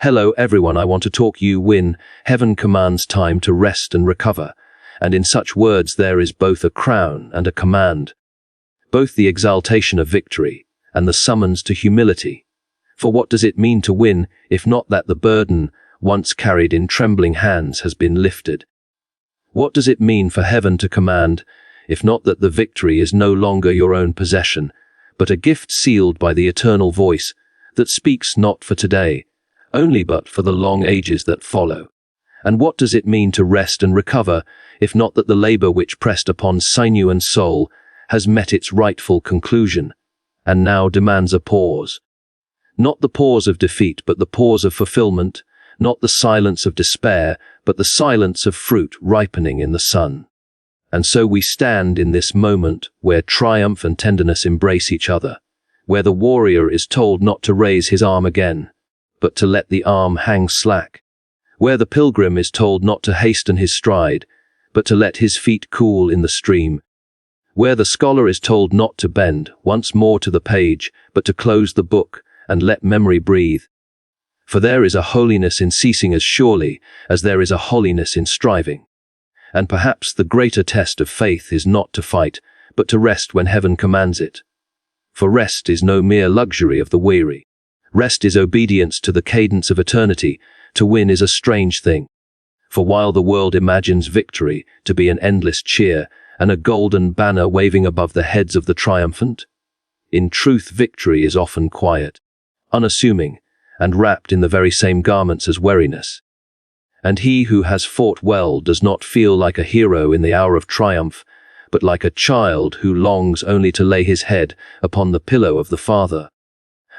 Hello everyone, I want to talk you win. Heaven commands time to rest and recover, and in such words there is both a crown and a command, both the exaltation of victory and the summons to humility. For what does it mean to win, if not that the burden, once carried in trembling hands, has been lifted? What does it mean for heaven to command, if not that the victory is no longer your own possession, but a gift sealed by the eternal voice that speaks not for today, only but for the long ages that follow? And what does it mean to rest and recover, if not that the labor which pressed upon sinew and soul has met its rightful conclusion, and now demands a pause? Not the pause of defeat, but the pause of fulfillment, not the silence of despair, but the silence of fruit ripening in the sun. And so we stand in this moment where triumph and tenderness embrace each other, where the warrior is told not to raise his arm again, but to let the arm hang slack, where the pilgrim is told not to hasten his stride, but to let his feet cool in the stream, where the scholar is told not to bend once more to the page, but to close the book and let memory breathe. For there is a holiness in ceasing as surely as there is a holiness in striving. And perhaps the greater test of faith is not to fight, but to rest when heaven commands it. For rest is no mere luxury of the weary. Rest is obedience to the cadence of eternity. To win is a strange thing. For while the world imagines victory to be an endless cheer and a golden banner waving above the heads of the triumphant, in truth victory is often quiet, unassuming, and wrapped in the very same garments as weariness. And he who has fought well does not feel like a hero in the hour of triumph, but like a child who longs only to lay his head upon the pillow of the Father.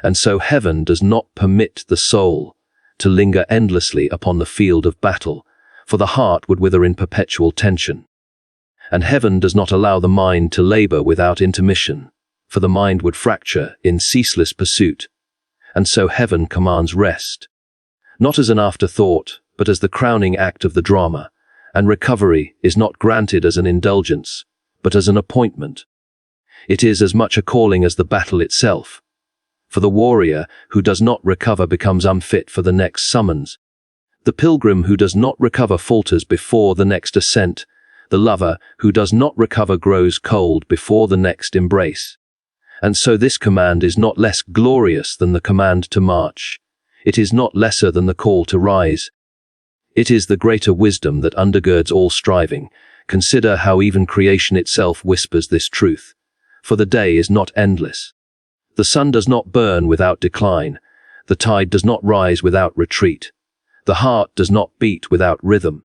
And so heaven does not permit the soul to linger endlessly upon the field of battle, for the heart would wither in perpetual tension. And heaven does not allow the mind to labor without intermission, for the mind would fracture in ceaseless pursuit. And so heaven commands rest, not as an afterthought, but as the crowning act of the drama, and recovery is not granted as an indulgence, but as an appointment. It is as much a calling as the battle itself. For the warrior who does not recover becomes unfit for the next summons. The pilgrim who does not recover falters before the next ascent. The lover who does not recover grows cold before the next embrace. And so this command is not less glorious than the command to march. It is not lesser than the call to rise. It is the greater wisdom that undergirds all striving. Consider how even creation itself whispers this truth. For the day is not endless. The sun does not burn without decline. The tide does not rise without retreat. The heart does not beat without rhythm.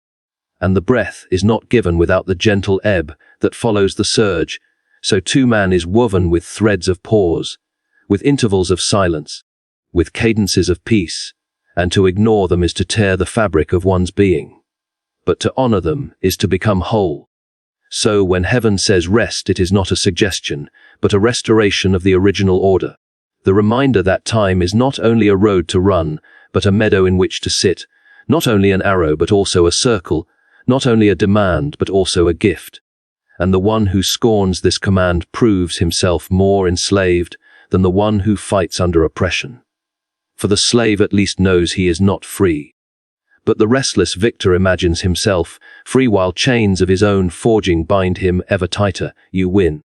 And the breath is not given without the gentle ebb that follows the surge. So too man is woven with threads of pause, with intervals of silence, with cadences of peace, and to ignore them is to tear the fabric of one's being. But to honor them is to become whole. So when heaven says rest, it is not a suggestion, but a restoration of the original order. The reminder that time is not only a road to run, but a meadow in which to sit, not only an arrow but also a circle, not only a demand but also a gift. And the one who scorns this command proves himself more enslaved than the one who fights under oppression. For the slave at least knows he is not free. But the restless victor imagines himself free while chains of his own forging bind him ever tighter. You win.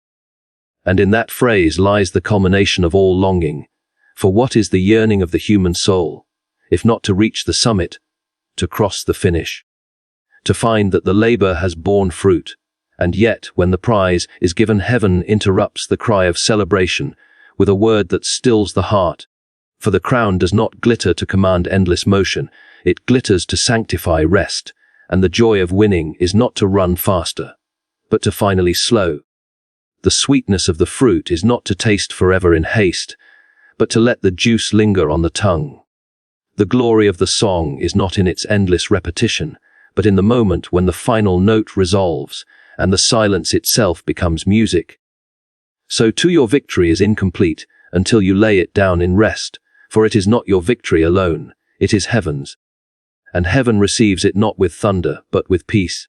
And in that phrase lies the culmination of all longing. For what is the yearning of the human soul, if not to reach the summit, to cross the finish, to find that the labor has borne fruit, and yet when the prize is given, heaven interrupts the cry of celebration with a word that stills the heart. For the crown does not glitter to command endless motion, it glitters to sanctify rest, and the joy of winning is not to run faster, but to finally slow. The sweetness of the fruit is not to taste forever in haste, but to let the juice linger on the tongue. The glory of the song is not in its endless repetition, but in the moment when the final note resolves, and the silence itself becomes music. So too your victory is incomplete until you lay it down in rest, for it is not your victory alone, it is heaven's. And heaven receives it not with thunder, but with peace,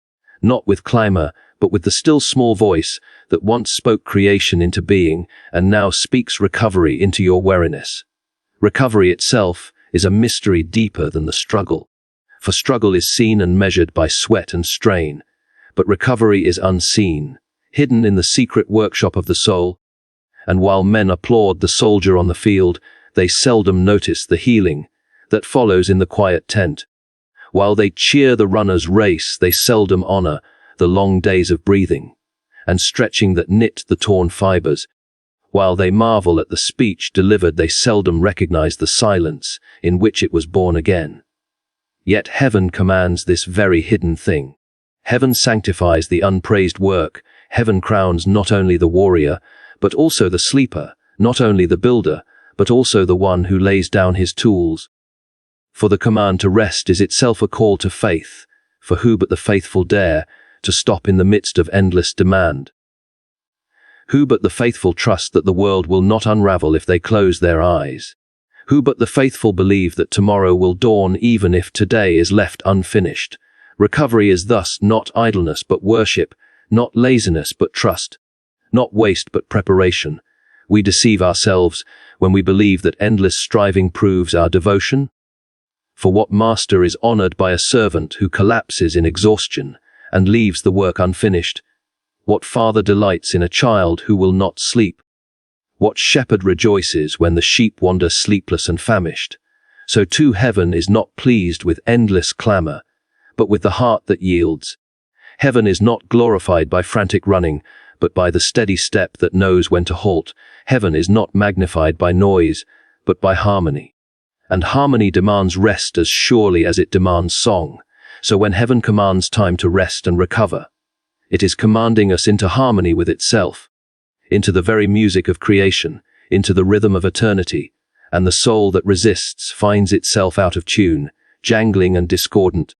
not with clamor, but with the still small voice that once spoke creation into being and now speaks recovery into your weariness. Recovery itself is a mystery deeper than the struggle. For struggle is seen and measured by sweat and strain, but recovery is unseen, hidden in the secret workshop of the soul. And while men applaud the soldier on the field, they seldom notice the healing that follows in the quiet tent. While they cheer the runner's race, they seldom honor the long days of breathing and stretching that knit the torn fibers. While they marvel at the speech delivered, they seldom recognize the silence in which it was born again. Yet heaven commands this very hidden thing. Heaven sanctifies the unpraised work. Heaven crowns not only the warrior, but also the sleeper, not only the builder, but also the one who lays down his tools. For the command to rest is itself a call to faith, for who but the faithful dare to stop in the midst of endless demand? Who but the faithful trust that the world will not unravel if they close their eyes? Who but the faithful believe that tomorrow will dawn even if today is left unfinished? Recovery is thus not idleness but worship, not laziness but trust, not waste but preparation. We deceive ourselves when we believe that endless striving proves our devotion. For what master is honored by a servant who collapses in exhaustion and leaves the work unfinished? What father delights in a child who will not sleep? What shepherd rejoices when the sheep wander sleepless and famished? So too heaven is not pleased with endless clamor, but with the heart that yields. Heaven is not glorified by frantic running, but by the steady step that knows when to halt. Heaven is not magnified by noise, but by harmony. And harmony demands rest as surely as it demands song. So when heaven commands time to rest and recover, it is commanding us into harmony with itself, into the very music of creation, into the rhythm of eternity, and the soul that resists finds itself out of tune, jangling and discordant,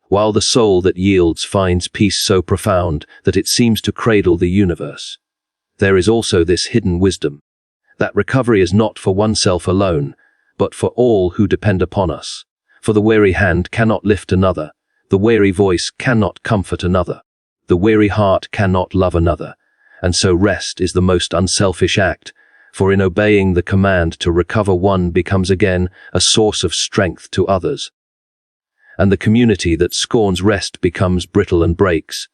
while the soul that yields finds peace so profound that it seems to cradle the universe. There is also this hidden wisdom, that recovery is not for oneself alone, but for all who depend upon us. For the weary hand cannot lift another, the weary voice cannot comfort another, the weary heart cannot love another, and so rest is the most unselfish act, for in obeying the command to recover one becomes again a source of strength to others. And the community that scorns rest becomes brittle and breaks,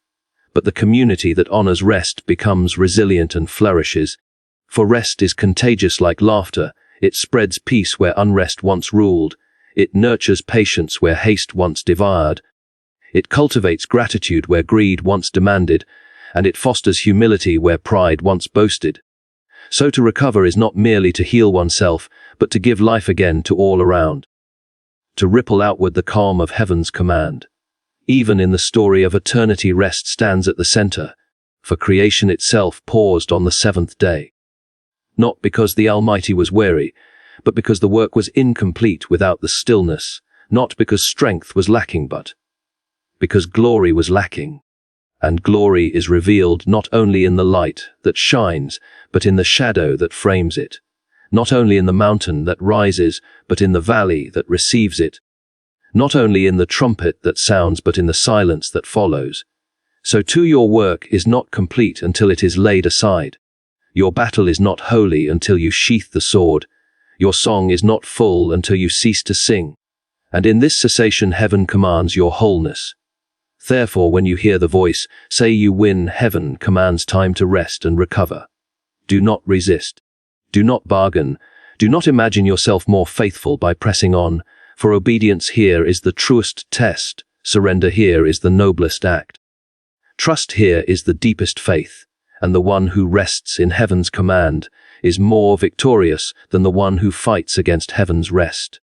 but the community that honors rest becomes resilient and flourishes. For rest is contagious like laughter, it spreads peace where unrest once ruled, it nurtures patience where haste once devoured, it cultivates gratitude where greed once demanded, and it fosters humility where pride once boasted. So to recover is not merely to heal oneself, but to give life again to all around, to ripple outward the calm of heaven's command. Even in the story of eternity, rest stands at the center, for creation itself paused on the seventh day. Not because the Almighty was weary, but because the work was incomplete without the stillness, not because strength was lacking, but because glory was lacking. And glory is revealed not only in the light that shines, but in the shadow that frames it, not only in the mountain that rises, but in the valley that receives it, not only in the trumpet that sounds, but in the silence that follows. So too your work is not complete until it is laid aside. Your battle is not holy until you sheath the sword. Your song is not full until you cease to sing. And in this cessation heaven commands your wholeness. Therefore, when you hear the voice, say you win, heaven commands time to rest and recover. Do not resist. Do not bargain. Do not imagine yourself more faithful by pressing on, for obedience here is the truest test. Surrender here is the noblest act. Trust here is the deepest faith, and the one who rests in heaven's command is more victorious than the one who fights against heaven's rest.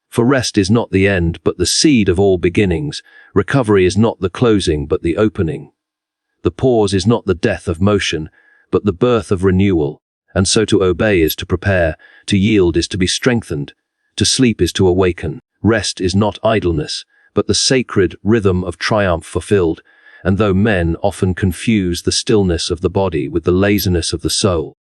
For rest is not the end, but the seed of all beginnings. Recovery is not the closing, but the opening. The pause is not the death of motion, but the birth of renewal. And so to obey is to prepare, to yield is to be strengthened, to sleep is to awaken. Rest is not idleness, but the sacred rhythm of triumph fulfilled. And though men often confuse the stillness of the body with the laziness of the soul,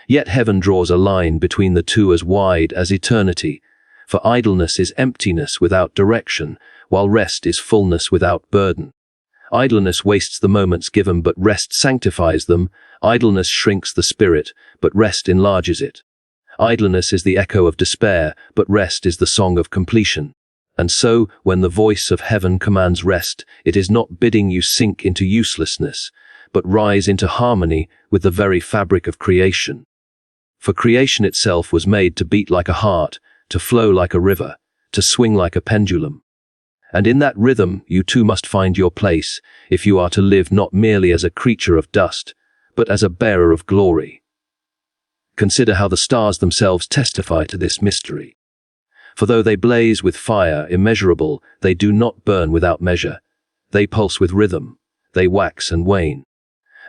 yet heaven draws a line between the two as wide as eternity. For idleness is emptiness without direction, while rest is fullness without burden. Idleness wastes the moments given, but rest sanctifies them. Idleness shrinks the spirit, but rest enlarges it. Idleness is the echo of despair, but rest is the song of completion. And so, when the voice of heaven commands rest, it is not bidding you sink into uselessness, but rise into harmony with the very fabric of creation. For creation itself was made to beat like a heart, to flow like a river, to swing like a pendulum. And in that rhythm, you too must find your place, if you are to live not merely as a creature of dust, but as a bearer of glory. Consider how the stars themselves testify to this mystery. For though they blaze with fire immeasurable, they do not burn without measure. They pulse with rhythm, they wax and wane.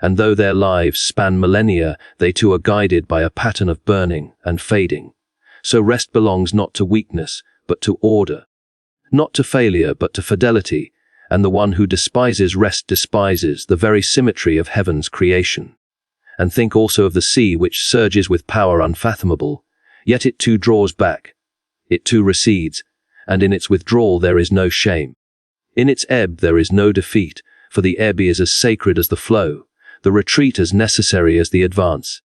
And though their lives span millennia, they too are guided by a pattern of burning and fading. So rest belongs not to weakness, but to order. Not to failure, but to fidelity, and the one who despises rest despises the very symmetry of heaven's creation. And think also of the sea, which surges with power unfathomable, yet it too draws back, it too recedes, and in its withdrawal there is no shame. In its ebb there is no defeat, for the ebb is as sacred as the flow, the retreat as necessary as the advance.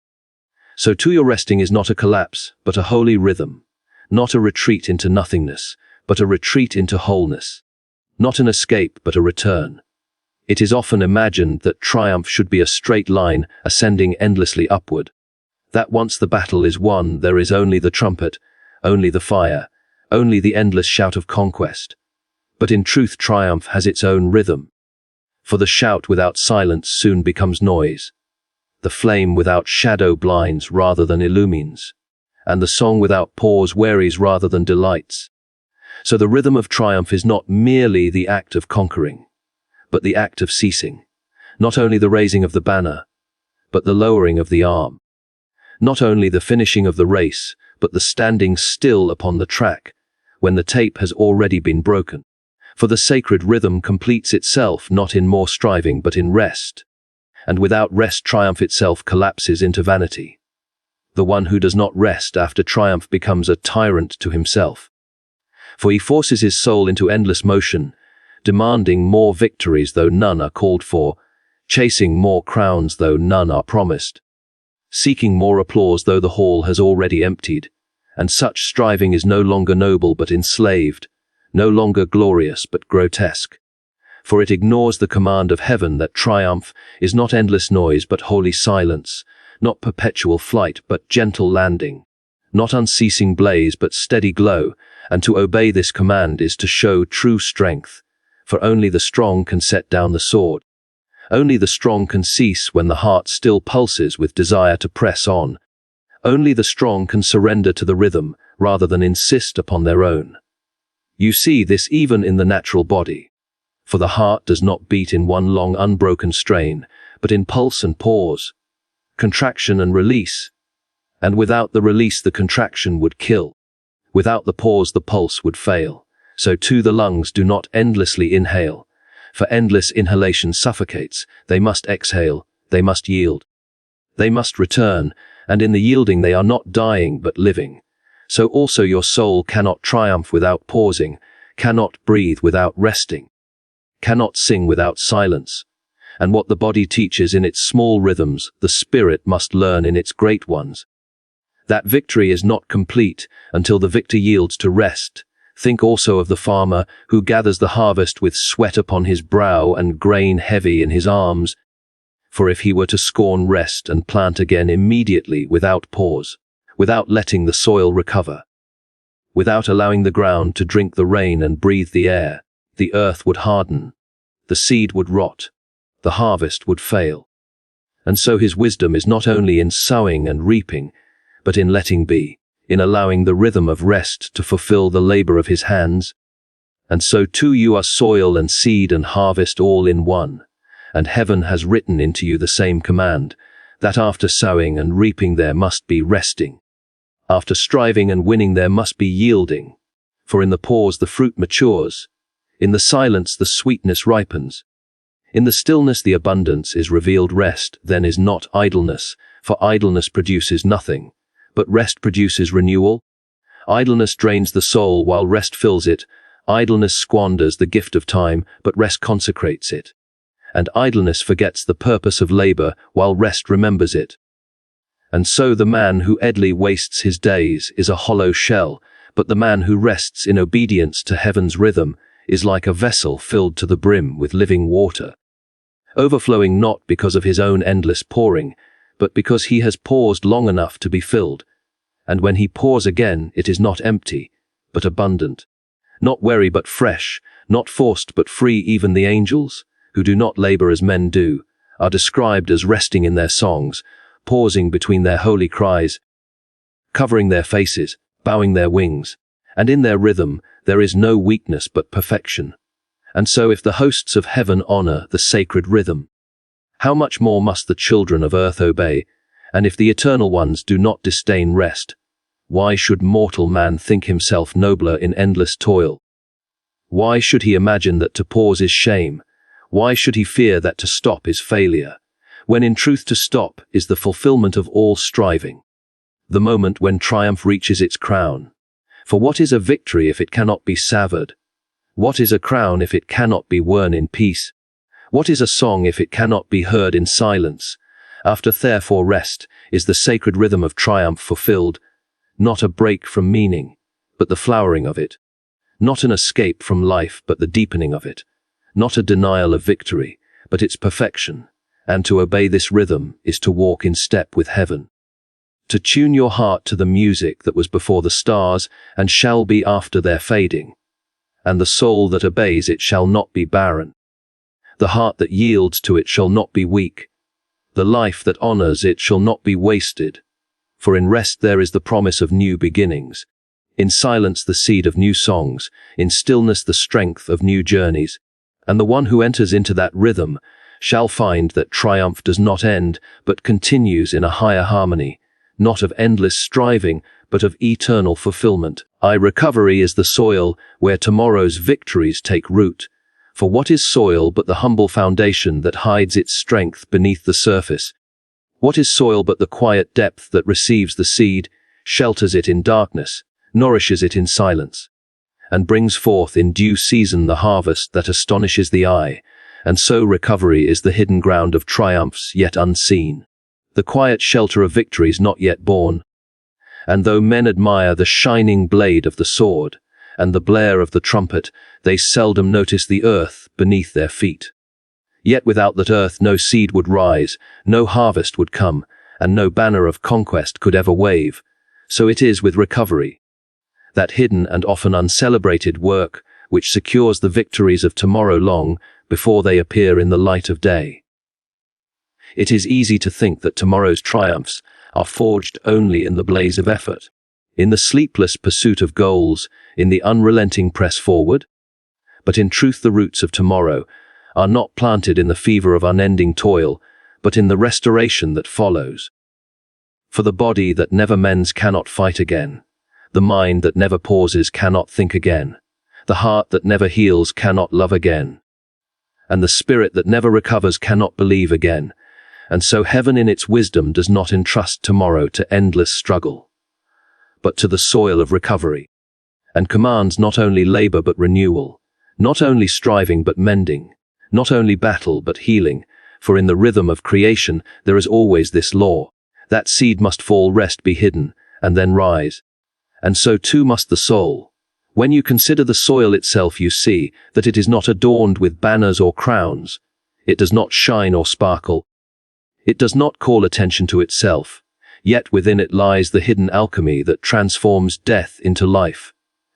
So too your resting is not a collapse, but a holy rhythm, not a retreat into nothingness, but a retreat into wholeness, not an escape, but a return. It is often imagined that triumph should be a straight line, ascending endlessly upward. That once the battle is won, there is only the trumpet, only the fire, only the endless shout of conquest. But in truth, triumph has its own rhythm. For the shout without silence soon becomes noise. The flame without shadow blinds rather than illumines. And the song without pause wearies rather than delights. So the rhythm of triumph is not merely the act of conquering, but the act of ceasing. Not only the raising of the banner, but the lowering of the arm. Not only the finishing of the race, but the standing still upon the track, when the tape has already been broken. For the sacred rhythm completes itself not in more striving but in rest. And without rest, triumph itself collapses into vanity. The one who does not rest after triumph becomes a tyrant to himself. For he forces his soul into endless motion, demanding more victories though none are called for, chasing more crowns though none are promised, seeking more applause though the hall has already emptied, and such striving is no longer noble but enslaved, no longer glorious but grotesque. For it ignores the command of heaven that triumph is not endless noise but holy silence, not perpetual flight but gentle landing, not unceasing blaze but steady glow, and to obey this command is to show true strength, for only the strong can set down the sword. Only the strong can cease when the heart still pulses with desire to press on. Only the strong can surrender to the rhythm rather than insist upon their own. You see this even in the natural body. For the heart does not beat in one long unbroken strain, but in pulse and pause, contraction and release. And without the release the contraction would kill. Without the pause the pulse would fail. So too the lungs do not endlessly inhale. For endless inhalation suffocates. They must exhale, they must yield. They must return, and in the yielding they are not dying but living. So also your soul cannot triumph without pausing, cannot breathe without resting, cannot sing without silence. And what the body teaches in its small rhythms, the spirit must learn in its great ones. That victory is not complete until the victor yields to rest. Think also of the farmer who gathers the harvest with sweat upon his brow and grain heavy in his arms. For if he were to scorn rest and plant again immediately without pause, without letting the soil recover, without allowing the ground to drink the rain and breathe the air, the earth would harden, the seed would rot, the harvest would fail. And so his wisdom is not only in sowing and reaping, but in letting be, in allowing the rhythm of rest to fulfill the labor of his hands. And so too you are soil and seed and harvest all in one, and heaven has written into you the same command, that after sowing and reaping there must be resting. After striving and winning there must be yielding, for in the pause the fruit matures, in the silence the sweetness ripens. In the stillness the abundance is revealed. Rest then is not idleness, for idleness produces nothing, but rest produces renewal. Idleness drains the soul while rest fills it. Idleness squanders the gift of time, but rest consecrates it. And idleness forgets the purpose of labor while rest remembers it. And so the man who idly wastes his days is a hollow shell, but the man who rests in obedience to heaven's rhythm is like a vessel filled to the brim with living water, overflowing not because of his own endless pouring, but because he has paused long enough to be filled. And when he pours again, it is not empty, but abundant, not weary but fresh, not forced but free. Even the angels, who do not labor as men do, are described as resting in their songs, pausing between their holy cries, covering their faces, bowing their wings, and in their rhythm there is no weakness but perfection. And so if the hosts of heaven honor the sacred rhythm, how much more must the children of earth obey? And if the eternal ones do not disdain rest, why should mortal man think himself nobler in endless toil? Why should he imagine that to pause is shame? Why should he fear that to stop is failure, when in truth to stop is the fulfillment of all striving, the moment when triumph reaches its crown? For what is a victory if it cannot be savored? What is a crown if it cannot be worn in peace? What is a song if it cannot be heard in silence? After therefore rest is the sacred rhythm of triumph fulfilled, not a break from meaning, but the flowering of it, not an escape from life, but the deepening of it, not a denial of victory, but its perfection. And to obey this rhythm is to walk in step with heaven, to tune your heart to the music that was before the stars and shall be after their fading. And the soul that obeys it shall not be barren. The heart that yields to it shall not be weak. The life that honors it shall not be wasted. For in rest there is the promise of new beginnings, in silence the seed of new songs, in stillness the strength of new journeys. And the one who enters into that rhythm shall find that triumph does not end, but continues in a higher harmony, not of endless striving, but of eternal fulfillment. Recovery is the soil where tomorrow's victories take root. For what is soil but the humble foundation that hides its strength beneath the surface? What is soil but the quiet depth that receives the seed, shelters it in darkness, nourishes it in silence, and brings forth in due season the harvest that astonishes the eye? And so recovery is the hidden ground of triumphs yet unseen, the quiet shelter of victories not yet born. And though men admire the shining blade of the sword and the blare of the trumpet, they seldom notice the earth beneath their feet. Yet without that earth no seed would rise, no harvest would come, and no banner of conquest could ever wave. So it is with recovery, that hidden and often uncelebrated work which secures the victories of tomorrow long before they appear in the light of day. It is easy to think that tomorrow's triumphs are forged only in the blaze of effort, in the sleepless pursuit of goals, in the unrelenting press forward. But in truth the roots of tomorrow are not planted in the fever of unending toil, but in the restoration that follows. For the body that never mends cannot fight again, the mind that never pauses cannot think again, the heart that never heals cannot love again, and the spirit that never recovers cannot believe again. And so heaven in its wisdom does not entrust tomorrow to endless struggle, but to the soil of recovery, and commands not only labor but renewal, not only striving but mending, not only battle but healing. For in the rhythm of creation there is always this law: that seed must fall, rest, be hidden, and then rise. And so too must the soul. When you consider the soil itself, you see that it is not adorned with banners or crowns. It does not shine or sparkle. It does not call attention to itself. Yet within it lies the hidden alchemy that transforms death into life,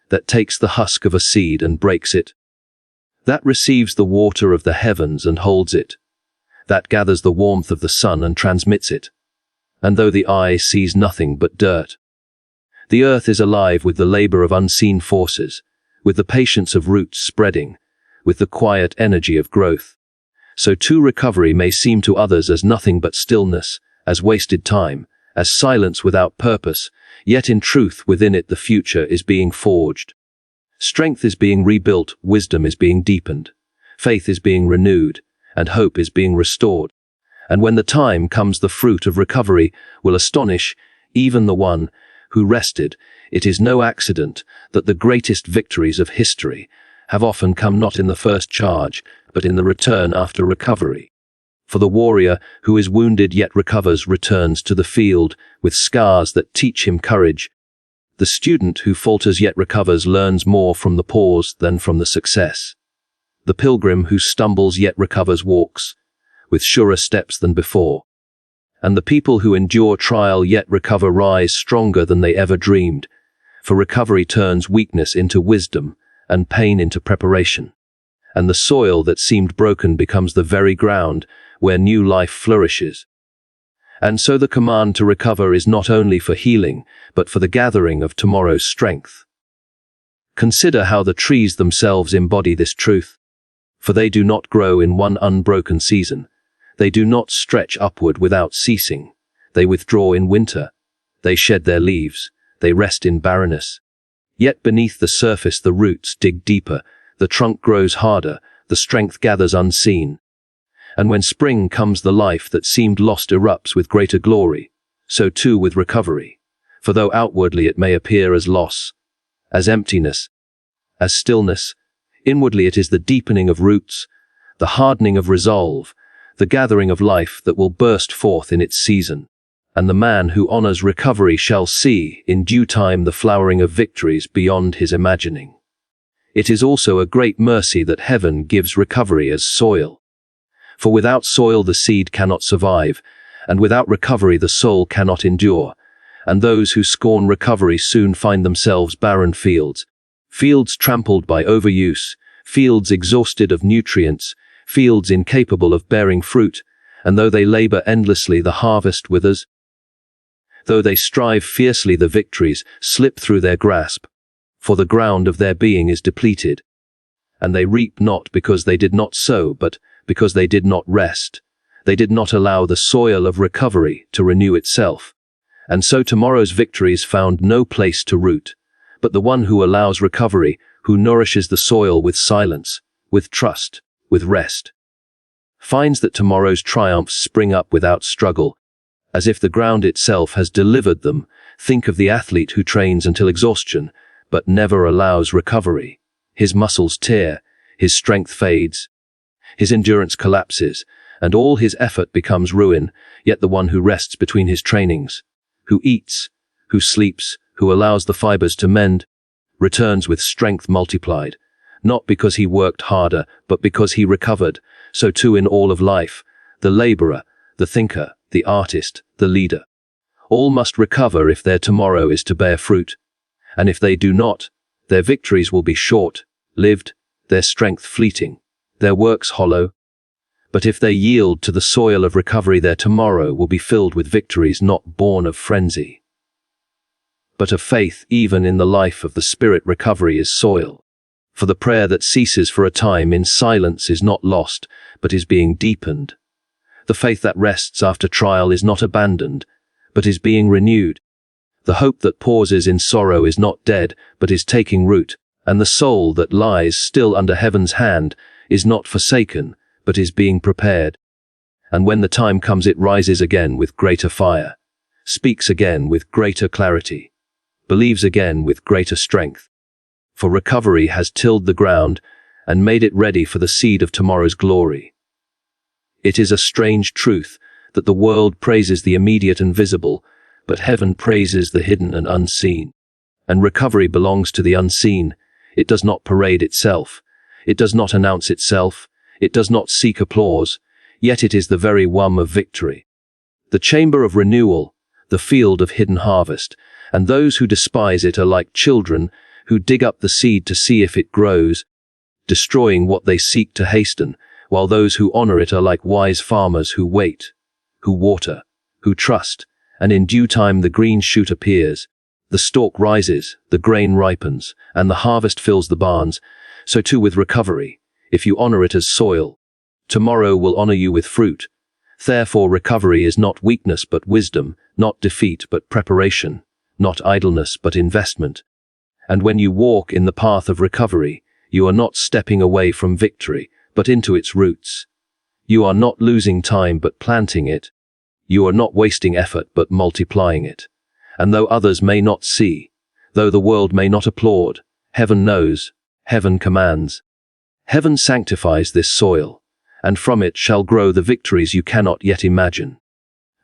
that takes the husk of a seed and breaks it, that receives the water of the heavens and holds it, that gathers the warmth of the sun and transmits it. And though the eye sees nothing but dirt, the earth is alive with the labor of unseen forces, with the patience of roots spreading, with the quiet energy of growth. So too recovery may seem to others as nothing but stillness, as wasted time, as silence without purpose, yet in truth within it the future is being forged. Strength is being rebuilt, wisdom is being deepened, faith is being renewed, and hope is being restored. And when the time comes, the fruit of recovery will astonish even the one who rested. It is no accident that the greatest victories of history have often come not in the first charge, but in the return after recovery. For the warrior who is wounded yet recovers returns to the field with scars that teach him courage. The student who falters yet recovers learns more from the pause than from the success. The pilgrim who stumbles yet recovers walks with surer steps than before. And the people who endure trial yet recover rise stronger than they ever dreamed, for recovery turns weakness into wisdom and pain into preparation. And the soil that seemed broken becomes the very ground where new life flourishes. And so the command to recover is not only for healing, but for the gathering of tomorrow's strength. Consider how the trees themselves embody this truth. For they do not grow in one unbroken season. They do not stretch upward without ceasing. They withdraw in winter. They shed their leaves. They rest in barrenness. Yet beneath the surface the roots dig deeper, the trunk grows harder, the strength gathers unseen. And when spring comes the life that seemed lost erupts with greater glory, so too with recovery. For though outwardly it may appear as loss, as emptiness, as stillness, inwardly it is the deepening of roots, the hardening of resolve, the gathering of life that will burst forth in its season. And the man who honors recovery shall see, in due time, the flowering of victories beyond his imagining. It is also a great mercy that heaven gives recovery as soil. For without soil the seed cannot survive, and without recovery the soul cannot endure. And those who scorn recovery soon find themselves barren fields, fields trampled by overuse, fields exhausted of nutrients, fields incapable of bearing fruit, and though they labor endlessly the harvest withers. Though they strive fiercely the victories slip through their grasp, for the ground of their being is depleted. And they reap not because they did not sow, but because they did not rest. They did not allow the soil of recovery to renew itself. And so tomorrow's victories found no place to root. But the one who allows recovery, who nourishes the soil with silence, with trust, with rest, finds that tomorrow's triumphs spring up without struggle, as if the ground itself has delivered them. Think of the athlete who trains until exhaustion, but never allows recovery. His muscles tear, his strength fades, his endurance collapses, and all his effort becomes ruin. Yet the one who rests between his trainings, who eats, who sleeps, who allows the fibers to mend, returns with strength multiplied, not because he worked harder, but because he recovered. So too in all of life, the laborer, the thinker, the artist, the leader, all must recover if their tomorrow is to bear fruit. And if they do not, their victories will be short-lived, their strength fleeting, their works hollow. But if they yield to the soil of recovery, their tomorrow will be filled with victories not born of frenzy, but of faith. Even in the life of the spirit, recovery is soil. For the prayer that ceases for a time in silence is not lost, but is being deepened. The faith that rests after trial is not abandoned, but is being renewed. The hope that pauses in sorrow is not dead, but is taking root. And the soul that lies still under heaven's hand is not forsaken, but is being prepared. And when the time comes, it rises again with greater fire, speaks again with greater clarity, believes again with greater strength. For recovery has tilled the ground and made it ready for the seed of tomorrow's glory. It is a strange truth that the world praises the immediate and visible, but heaven praises the hidden and unseen. And recovery belongs to the unseen. It does not parade itself. It does not announce itself. It does not seek applause. Yet it is the very womb of victory, the chamber of renewal, the field of hidden harvest. And those who despise it are like children who dig up the seed to see if it grows, destroying what they seek to hasten, while those who honor it are like wise farmers who wait, who water, who trust, and in due time the green shoot appears. The stalk rises, the grain ripens, and the harvest fills the barns. So too with recovery, if you honor it as soil, tomorrow will honor you with fruit. Therefore recovery is not weakness but wisdom, not defeat but preparation, not idleness but investment. And when you walk in the path of recovery, you are not stepping away from victory, but into its roots. You are not losing time but planting it. You are not wasting effort but multiplying it. And though others may not see, though the world may not applaud, heaven knows, heaven commands. Heaven sanctifies this soil, and from it shall grow the victories you cannot yet imagine.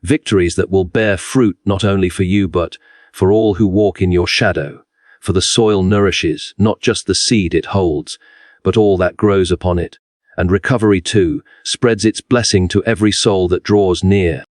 Victories that will bear fruit not only for you but for all who walk in your shadow, for the soil nourishes not just the seed it holds, but all that grows upon it, and recovery too spreads its blessing to every soul that draws near.